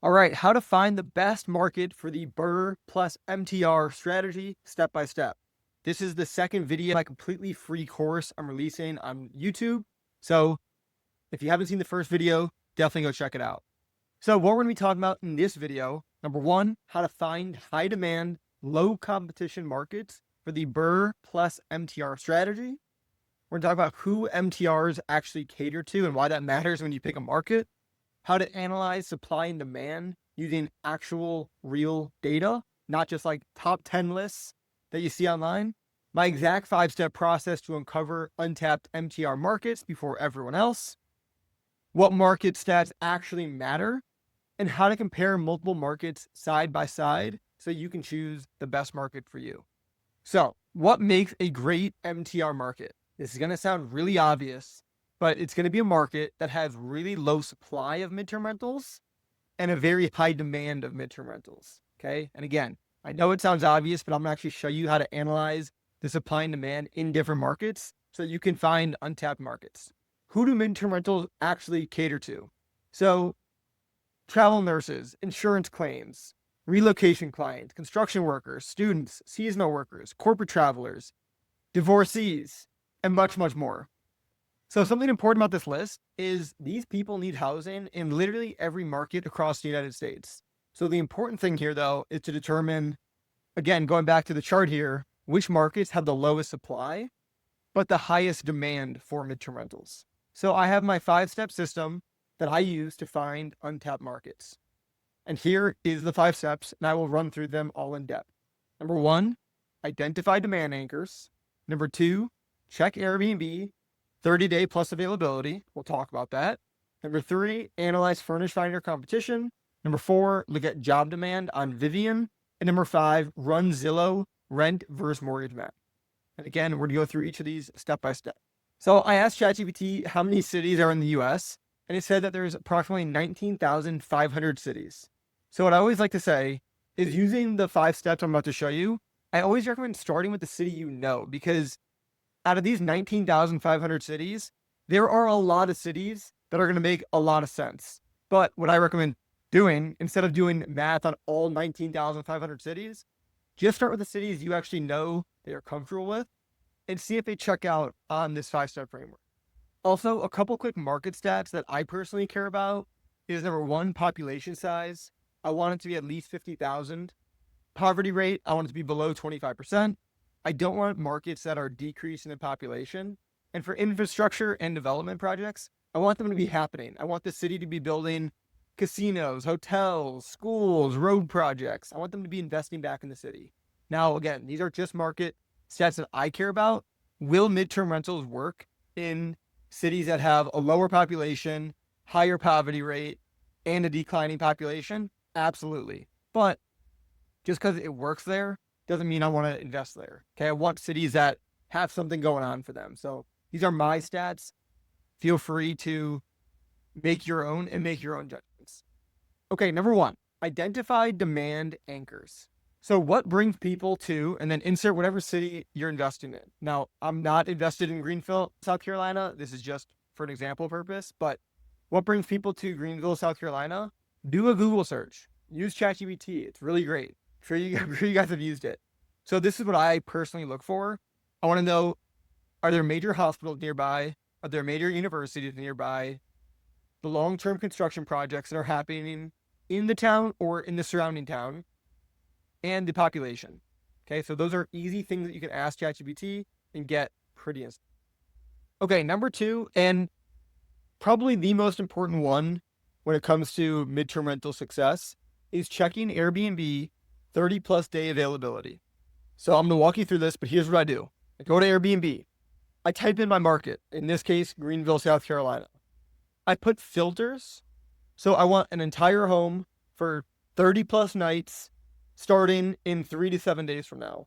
All right, how to find the best market for the BRRRR plus MTR strategy step by step. This is the second video of my completely free course I'm releasing on YouTube. So if you haven't seen the first video, definitely go check it out. So what we're going to be talking about in this video, number one, how to find high demand, low competition markets for the BRRRR plus MTR strategy. We're going to talk about who MTRs actually cater to and why that matters when you pick a market. How to analyze supply and demand using actual real data, not just like top 10 lists that you see online. My exact 5-step process to uncover untapped MTR markets before everyone else. What market stats actually matter, and how to compare multiple markets side by side so you can choose the best market for you. So, what makes a great MTR market? This is going to sound really obvious, but it's going to be a market that has really low supply of midterm rentals and a very high demand of midterm rentals. Okay. And again, I know it sounds obvious, but I'm going to actually show you how to analyze the supply and demand in different markets so that you can find untapped markets. Who do midterm rentals actually cater to? So, travel nurses, insurance claims, relocation clients, construction workers, students, seasonal workers, corporate travelers, divorcees, and much, much more. So something important about this list is these people need housing in literally every market across the United States. So the important thing here, though, is to determine, again, going back to the chart here, which markets have the lowest supply, but the highest demand for midterm rentals. So I have my 5-step system that I use to find untapped markets. And here is the 5 steps, and I will run through them all in depth. Number one, identify demand anchors. Number two, check Airbnb, 30-day plus availability. We'll talk about that. Number three, analyze Furnish Finder competition. Number four, look at job demand on Vivian. And number five, run Zillow rent versus mortgage map. And again, we're going to go through each of these step by step. So I asked ChatGPT how many cities are in the US, and it said that there's approximately 19,500 cities. So what I always like to say is, using the 5 steps I'm about to show you, I always recommend starting with the city you know, because out of these 19,500 cities, there are a lot of cities that are going to make a lot of sense. But what I recommend doing, instead of doing math on all 19,500 cities, just start with the cities you actually know that you're comfortable with and see if they check out on this 5-step framework. Also, a couple quick market stats that I personally care about is, number one, population size. I want it to be at least 50,000. Poverty rate, I want it to be below 25%. I don't want markets that are decreasing in population. And for infrastructure and development projects, I want them to be happening. I want the city to be building casinos, hotels, schools, road projects. I want them to be investing back in the city. Now, again, these are just market stats that I care about. Will midterm rentals work in cities that have a lower population, higher poverty rate, and a declining population? Absolutely. But just because it works there doesn't mean I want to invest there. Okay. I want cities that have something going on for them. So these are my stats. Feel free to make your own and make your own judgments. Okay. Number one, identify demand anchors. So what brings people to, and then insert whatever city you're investing in. Now, I'm not invested in Greenville, South Carolina. This is just for an example purpose, but what brings people to Greenville, South Carolina? Do a Google search. Use ChatGPT. It's really great. I'm sure you guys have used it. So this is what I personally look for. I want to know, are there major hospitals nearby? Are there major universities nearby? The long-term construction projects that are happening in the town or in the surrounding town, and the population. Okay, so those are easy things that you can ask ChatGPT and get pretty instant. Okay, number two, and probably the most important one when it comes to midterm rental success, is checking Airbnb 30 plus day availability. So I'm going to walk you through this, but here's what I do. I go to Airbnb. I type in my market, in this case, Greenville, South Carolina. I put filters. So I want an entire home for 30 plus nights starting in 3 to 7 days from now.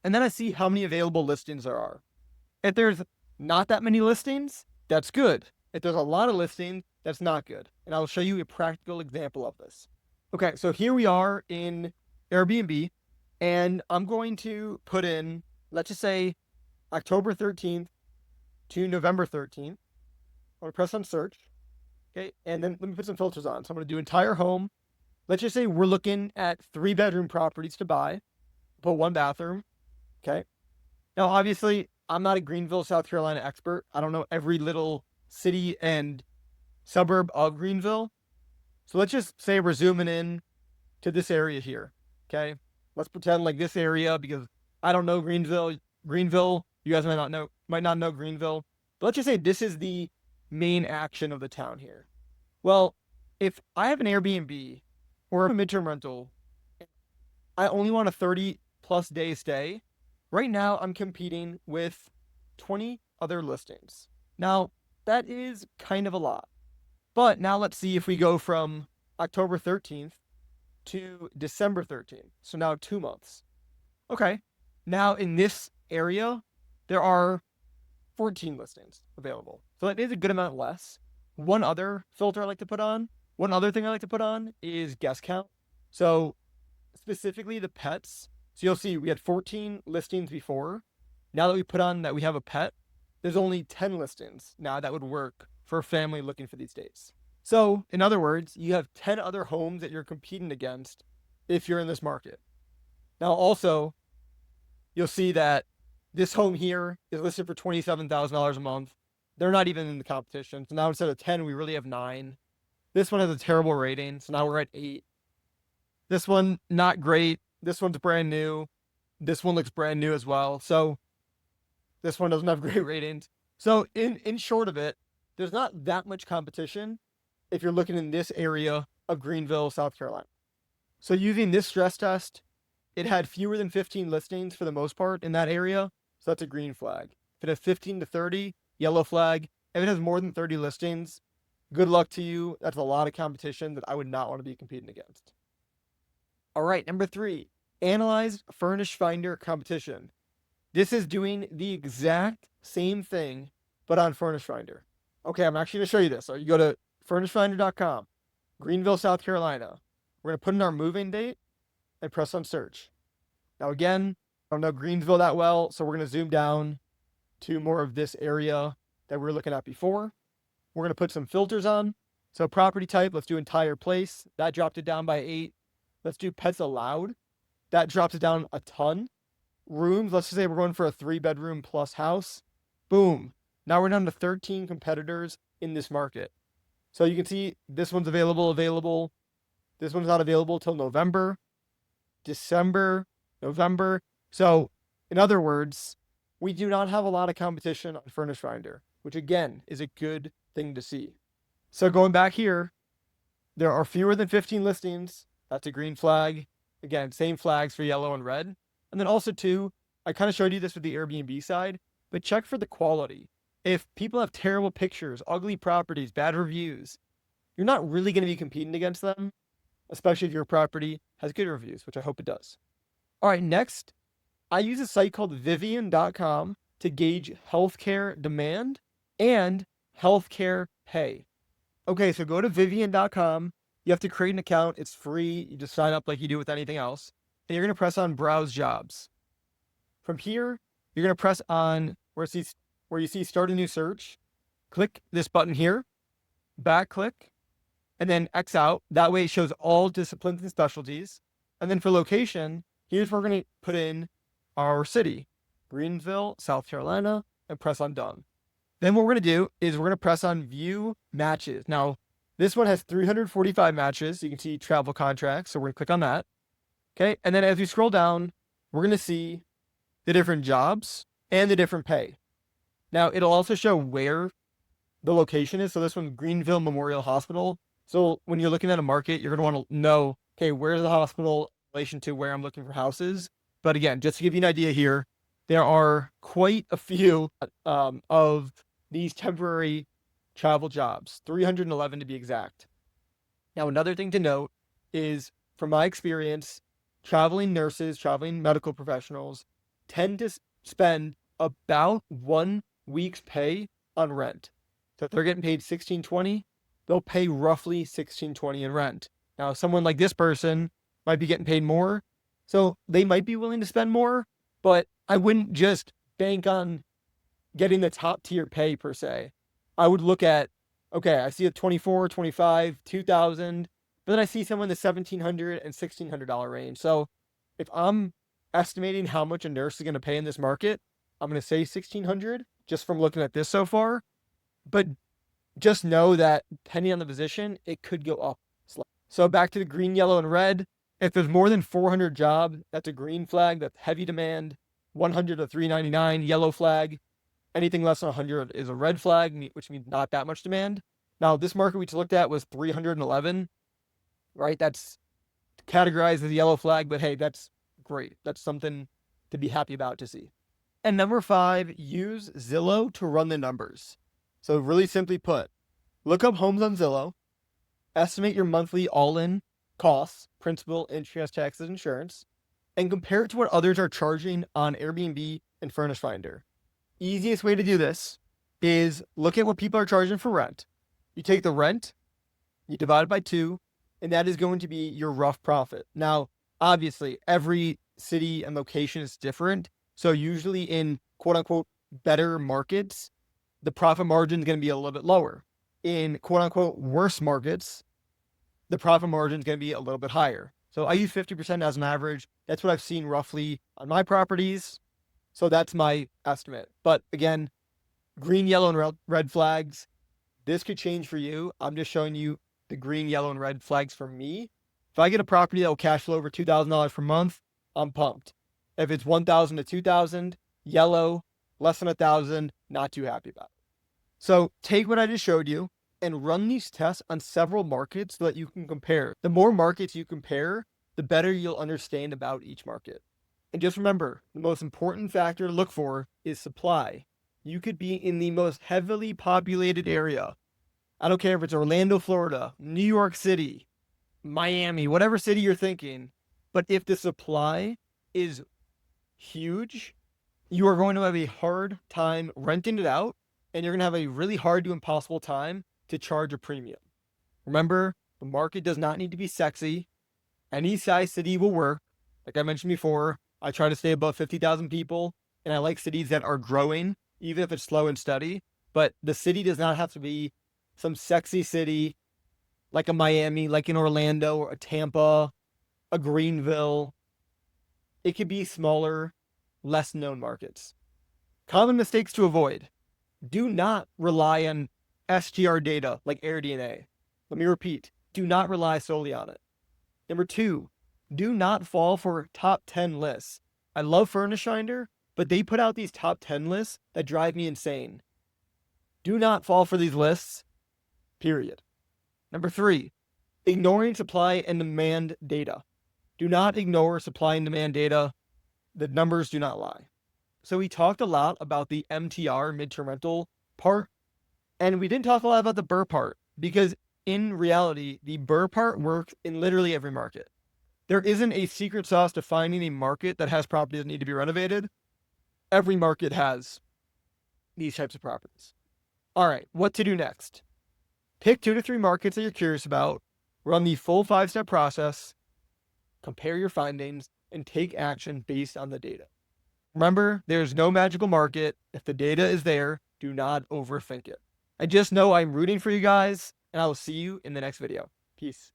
And then I see how many available listings there are. If there's not that many listings, that's good. If there's a lot of listings, that's not good. And I'll show you a practical example of this. Okay, so here we are in Airbnb, and I'm going to put in, let's just say, October 13th to November 13th. I'm going to press on search. Okay, and then let me put some filters on. So I'm going to do entire home, let's just say we're looking at 3-bedroom properties to buy, put 1 bathroom. Okay. Now, obviously, I'm not a Greenville, South Carolina expert. I don't know every little city and suburb of Greenville. So let's just say we're zooming in to this area here. Okay. Let's pretend like this area, because I don't know Greenville. You guys might not know Greenville. But let's just say this is the main action of the town here. Well, if I have an Airbnb or a midterm rental, I only want a 30+ day stay. Right now, I'm competing with 20 other listings. Now, that is kind of a lot. But now let's see if we go from October 13th to December 13th. So now 2 months. Okay. Now in this area, there are 14 listings available. So that is a good amount less. One other thing I like to put on is guest count. So specifically the pets. So you'll see we had 14 listings before. Now that we put on that we have a pet, there's only 10 listings now that would work for a family looking for these dates. So in other words, you have 10 other homes that you're competing against if you're in this market. Now also, you'll see that this home here is listed for $27,000 a month. They're not even in the competition. So now instead of 10, we really have 9. This one has a terrible rating. So now we're at 8. This one, not great. This one's brand new. This one looks brand new as well. So this one doesn't have great ratings. So in short of it, there's not that much competition if you're looking in this area of Greenville, South Carolina. So using this stress test, it had fewer than 15 listings for the most part in that area. So that's a green flag. If it has 15 to 30, yellow flag. If it has more than 30 listings, good luck to you. That's a lot of competition that I would not want to be competing against. All right, number 3, analyze Furnish Finder competition. This is doing the exact same thing, but on Furnish Finder. Okay, I'm actually going to show you this. So you go to furnishfinder.com, Greenville, South Carolina. We're going to put in our move-in date and press on search. Now again, I don't know Greenville that well, so we're going to zoom down to more of this area that we were looking at before. We're going to put some filters on. So property type, let's do entire place. That dropped it down by 8. Let's do pets allowed. That drops it down a ton. Rooms, let's just say we're going for a 3-bedroom plus house. Boom. Now we're down to 13 competitors in this market. So you can see this one's available. This one's not available till November, December, November. So in other words, we do not have a lot of competition on Furnish Finder, which again is a good thing to see. So going back here, there are fewer than 15 listings. That's a green flag. Again, same flags for yellow and red. And then also too, I kind of showed you this with the Airbnb side, but check for the quality. If people have terrible pictures, ugly properties, bad reviews, you're not really going to be competing against them, especially if your property has good reviews, which I hope it does. All right, next, I use a site called Vivian.com to gauge healthcare demand and healthcare pay. Okay, so go to Vivian.com. You have to create an account. It's free. You just sign up like you do with anything else. And you're going to press on Browse Jobs. From here, you're going to press on where you see Start a New Search. Click this button here, back click, and then X out. That way it shows all disciplines and specialties. And then for location, here's where we're going to put in our city, Greenville, South Carolina, and press on Done. Then what we're going to do is we're going to press on View Matches. Now, this one has 345 matches. You can see travel contracts. So we're going to click on that. Okay. And then as we scroll down, we're going to see the different jobs and the different pay. Now, it'll also show where the location is. So this one's Greenville Memorial Hospital. So when you're looking at a market, you're going to want to know, okay, where's the hospital in relation to where I'm looking for houses? But again, just to give you an idea here, there are quite a few of these temporary travel jobs, 311 to be exact. Now, another thing to note is, from my experience, traveling nurses, traveling medical professionals tend to spend about 1 week's pay on rent. So if they're getting paid $16.20, they'll pay roughly $16.20 in rent. Now, someone like this person might be getting paid more, so they might be willing to spend more, but I wouldn't just bank on getting the top tier pay per se. I would look at, okay, I see a 24, 25, 2,000. But then I see someone in the $1,700 and $1,600 range. So if I'm estimating how much a nurse is going to pay in this market, I'm going to say 1,600 just from looking at this so far. But just know that depending on the position, it could go up slightly. So back to the green, yellow, and red. If there's more than 400 jobs, that's a green flag. That's heavy demand. 100 to 399, yellow flag. Anything less than 100 is a red flag, which means not that much demand. Now, this market we just looked at was 311, right? That's categorized as a yellow flag, but hey, that's great. That's something to be happy about to see. And number 5, use Zillow to run the numbers. So really simply put, look up homes on Zillow, estimate your monthly all-in costs, principal, interest, taxes, insurance, and compare it to what others are charging on Airbnb and Furnish Finder. Easiest way to do this is look at what people are charging for rent. You take the rent, you divide it by 2, and that is going to be your rough profit. Now, obviously, every city and location is different. So usually in quote unquote better markets, the profit margin is going to be a little bit lower. In quote unquote worse markets, the profit margin is going to be a little bit higher. So I use 50% as an average. That's what I've seen roughly on my properties. So that's my estimate. But again, green, yellow, and red flags, this could change for you. I'm just showing you the green, yellow, and red flags for me. If I get a property that will cash flow over $2,000 per month, I'm pumped. If it's 1,000 to 2,000, yellow, less than 1,000, not too happy about it. So take what I just showed you and run these tests on several markets so that you can compare. The more markets you compare, the better you'll understand about each market. And just remember, the most important factor to look for is supply. You could be in the most heavily populated area. I don't care if it's Orlando, Florida, New York City, Miami, whatever city you're thinking. But if the supply is huge, you are going to have a hard time renting it out, and you're going to have a really hard to impossible time to charge a premium. Remember, the market does not need to be sexy. Any size city will work. Like I mentioned before, I try to stay above 50,000 people, and I like cities that are growing, even if it's slow and steady. But the city does not have to be some sexy city like a Miami, like in Orlando, or a Tampa, a Greenville. It could be smaller, less known markets. Common mistakes to avoid. Do not rely on STR data like AirDNA. Let me repeat, do not rely solely on it. Number 2, do not fall for top 10 lists. I love Furnish Finder, but they put out these top 10 lists that drive me insane. Do not fall for these lists, period. Number 3, ignoring supply and demand data. Do not ignore supply and demand data. The numbers do not lie. So we talked a lot about the MTR, midterm rental part, and we didn't talk a lot about the BRRRR part, because in reality, the BRRRR part works in literally every market. There isn't a secret sauce to finding a market that has properties that need to be renovated. Every market has these types of properties. All right, what to do next? Pick 2 to 3 markets that you're curious about, run the full 5-step process, compare your findings, and take action based on the data. Remember, there's no magical market. If the data is there, do not overthink it. I just know I'm rooting for you guys, and I will see you in the next video. Peace.